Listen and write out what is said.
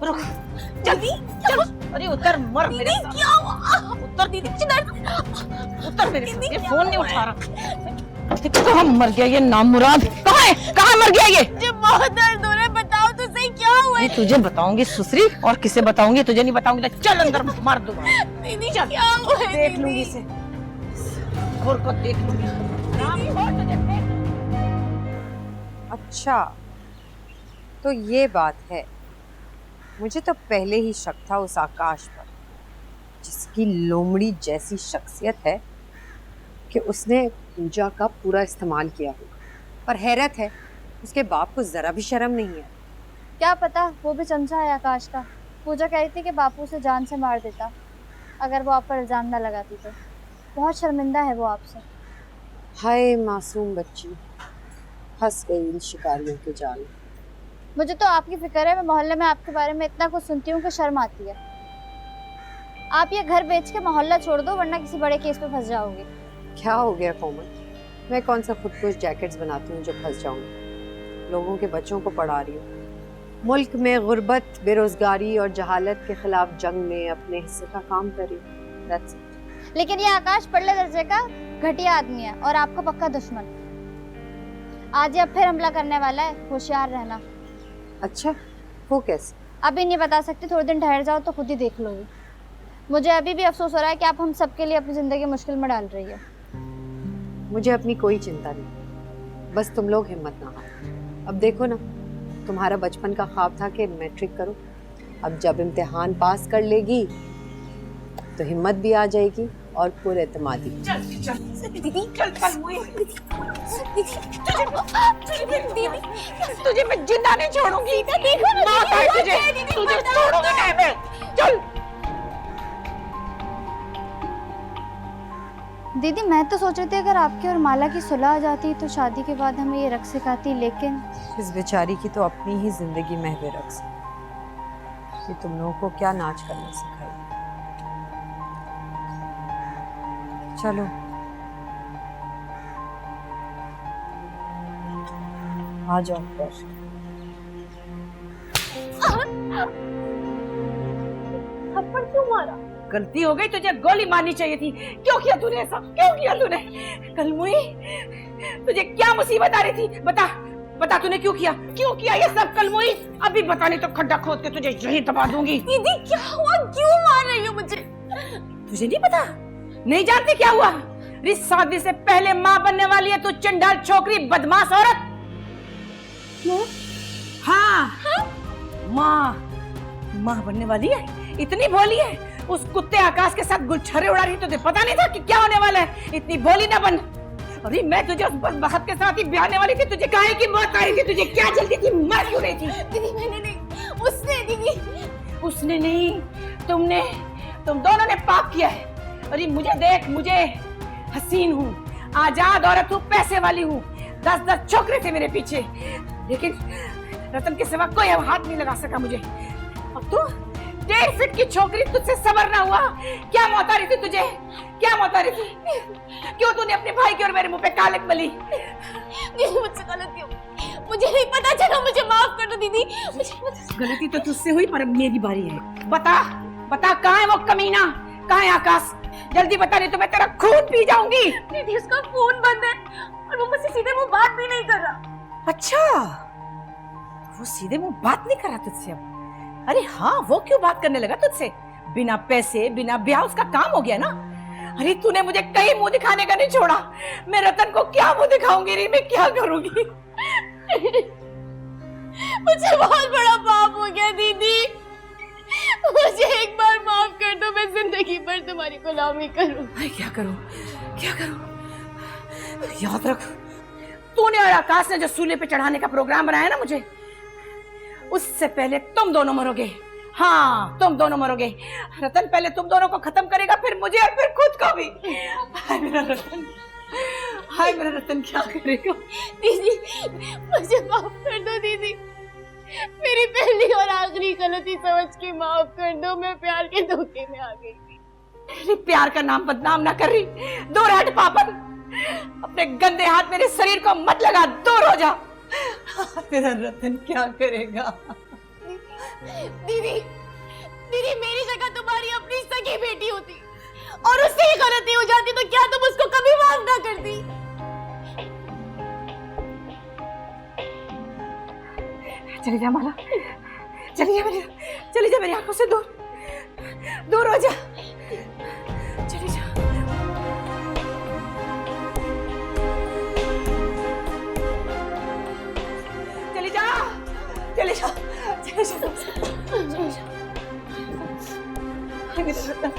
रुक, जल्दी चलो। अरे उतर, मर मेरे साथ। क्या हुआ? उतर दीदी, उतर मेरे साथ। ये फोन नहीं उठा रहा। कहाँ मर गया ये नामुराद? कहाँ है? कहाँ मर गया ये? मुझे बहुत दर्द हो रहा है, बताओ तो सही क्या हुआ है? तुझे बताऊंगी सुसरी, और किसे बताऊंगी? तुझे नहीं बताऊंगी। तो चल अंदर, मार दूंगा। दीदी क्या हुआ है? देख लूंगी इसे, और को देख लूंगी। अच्छा, तो ये बात है। मुझे तो पहले ही शक था उस आकाश पर, जिसकी लोमड़ी जैसी शख्सियत है कि उसने पूजा का पूरा इस्तेमाल किया होगा। पर हैरत है, उसके बाप को जरा भी शर्म नहीं है। क्या पता वो भी चमचा है आकाश का। पूजा कह रही थी कि बापू उसे जान से मार देता अगर वो आप पर इल्जाम न लगाती तो। बहुत शर्मिंदा है वो आपसे। हाय मासूम बच्ची, फंस गई इन शिकारियों के जाल। मुझे तो आपकी फिक्र है। मैं मोहल्ले में आपके बारे में इतना कुछ सुनती हूँ कि शर्म आती है। आप ये घर बेच के मोहल्ला छोड़ दो, वरना किसी बड़े केस में फंस जाओगे। क्या हो गया कोमल, मैं कौन सा खुदकुश जैकेट्स बनाती हूँ जो फंस जाऊंगी? लोगों के बच्चों को पढ़ा रही हूँ। मुल्क में गुर्बत, बेरोजगारी और जहालत के खिलाफ जंग में अपने हिस्से का काम कर रही हूँ। That's it। लेकिन ये आकाश पड़ले दर्जे का घटिया आदमी है और आपका पक्का दुश्मन। आज ये फिर हमला करने वाला है, होशियार रहना। अच्छा, वो कैसे? अभी नहीं बता सकती, थोड़े दिन ठहर जाओ तो खुद ही देख लोगे। मुझे अभी भी अफसोस हो रहा है कि आप हम सबके लिए अपनी जिंदगी मुश्किल में डाल रही है। मुझे अपनी कोई चिंता नहीं, बस तुम लोग हिम्मत ना हारो। अब देखो ना, तुम्हारा बचपन का ख्वाब था कि मैट्रिक करो। अब जब इम्तिहान पास कर लेगी तो हिम्मत भी आ जाएगी और पूरे एतमादी। दीदी चल, तुझे मैं जिंदा नहीं छोड़ूंगी। देखो ना, तुझे छोड़ूंगी नहीं मैं। चल। दीदी मैं तो सोच रही थी अगर आपकी और माला की सुलह आ जाती तो शादी के बाद हमें ये रक्स सिखाती, लेकिन इस बेचारी की तो अपनी ही जिंदगी महवे रक्स है। ये तुम लोगों को क्या नाच करना सिखाई। चलो आ जाओ ऊपर। थप्पड़ क्यों मारा? गलती हो गई, तुझे गोली मारनी चाहिए थी। क्यों किया तूने ऐसा? क्यों किया तूने? कलमुई, तुझे क्या मुसीबत आ रही थी? बता बता, तूने क्यों किया? क्यों किया ये सब कलमुई? अभी बता, नहीं तो खड्डा खोद के तुझे यहीं दबा दूंगी। दीदी क्या हुआ? क्यों मार रही हो मुझे? तुझे नहीं पता? नहीं जानती क्या हुआ? शादी से पहले माँ बनने वाली है तू, चंडाल छोकरी, बदमाश औरत। हाँ, माँ बनने वाली है। इतनी भोली है, उस कुत्ते आकाश के साथ गुलछरे उड़ा रही। तुझे पता नहीं था कि क्या होने वाला है? इतनी भोली ना बन। अरे मैं तुझे उस बदबख्त के साथ ही ब्याहने वाली थी। तुझे काहे की मौत आ रही थी? तुझे क्या जल्दी थी? मर क्यों रही थी? दीदी मैंने नहीं, उसने। दीदी उसने नहीं, तुमने, तुम दोनों ने पाप किया है। अरे मुझे देख, मुझे हसीन हूँ, आजाद औरत हूँ, पैसे वाली हूँ, 10-10 छोकरे थे मेरे पीछे, लेकिन रतन के सिवा कोई हाथ नहीं लगा सका मुझे। अब तू 1.5 फीट की छोकरी, तुझसे सबर ना हुआ? क्या मौत आ रही थी तुझे? क्या मौत आ रही थी? क्यों तूने अपने भाई की और मेरे मुंह पे कालिक मली? दीदी मुझसे गलती हो, मुझे नहीं पता चला, मुझे माफ कर दो दीदी। गलती तो तुझसे हुई, पर अब मेरी बारी है। बता बता, कहाँ है वो कमीना? कहाँ है आकाश? जल्दी बता, नहीं तो मैं तेरा खून पी जाऊंगी। दीदी उसका फोन बंद है और वो मुझसे सीधे मुंह बात भी नहीं कर रहा। अच्छा, वो सीधे मुंह बात नहीं कर रहा तुझसे अब? अरे हाँ, वो क्यों बात करने लगा तुझसे? बिना पैसे, बिना ब्याह उसका काम हो गया ना। अरे तूने मुझे कहीं मुंह दिखाने का नहीं छोड़ा। मैं रतन को क्या मुंह दिखाऊंगी? रे मैं क्या करूंगी? मुझे बहुत बड़ा पाप हो गया दीदी, मुझे एक बार माफ कर दो। मैं जिंदगी भर तुम्हारी गुलामी करूं। क्या करूं? क्या करूं? याद रख, तूने और आकाश ने जो सूले पे चढ़ाने का प्रोग्राम बनाया ना मुझे, उससे पहले तुम दोनों मरोगे। हाँ, तुम दोनों मरोगे। रतन पहले तुम दोनों को खत्म करेगा, फिर मुझे और फिर खुद को भी। हाय मेरा रतन, हाय मेरा रतन, क्या करेगा? दीदी मुझे माफ कर दो दीदी, मेरी पहली और आखिरी गलती समझ के माफ कर दो। मैं प्यार के धोखे में आ गई थी। अरे प्यार का नाम बदनाम ना कर रही। दूर हट पापन, अपने गंदे हाथ मेरे शरीर को मत लगा, दूर हो जा। तेरा रतन क्या करेगा? दीदी दीदी, मेरी जगह तुम्हारी अपनी सगी बेटी होती और उससे ही गलती हो जाती तो क्या तुम उसको कभी माफ ना करती? चली जा माला, चली जा मेरी आंखों से दूर दूर हो जा, चली जा। चली जा, चली जा, चली जा, चली जा। मेरा रतन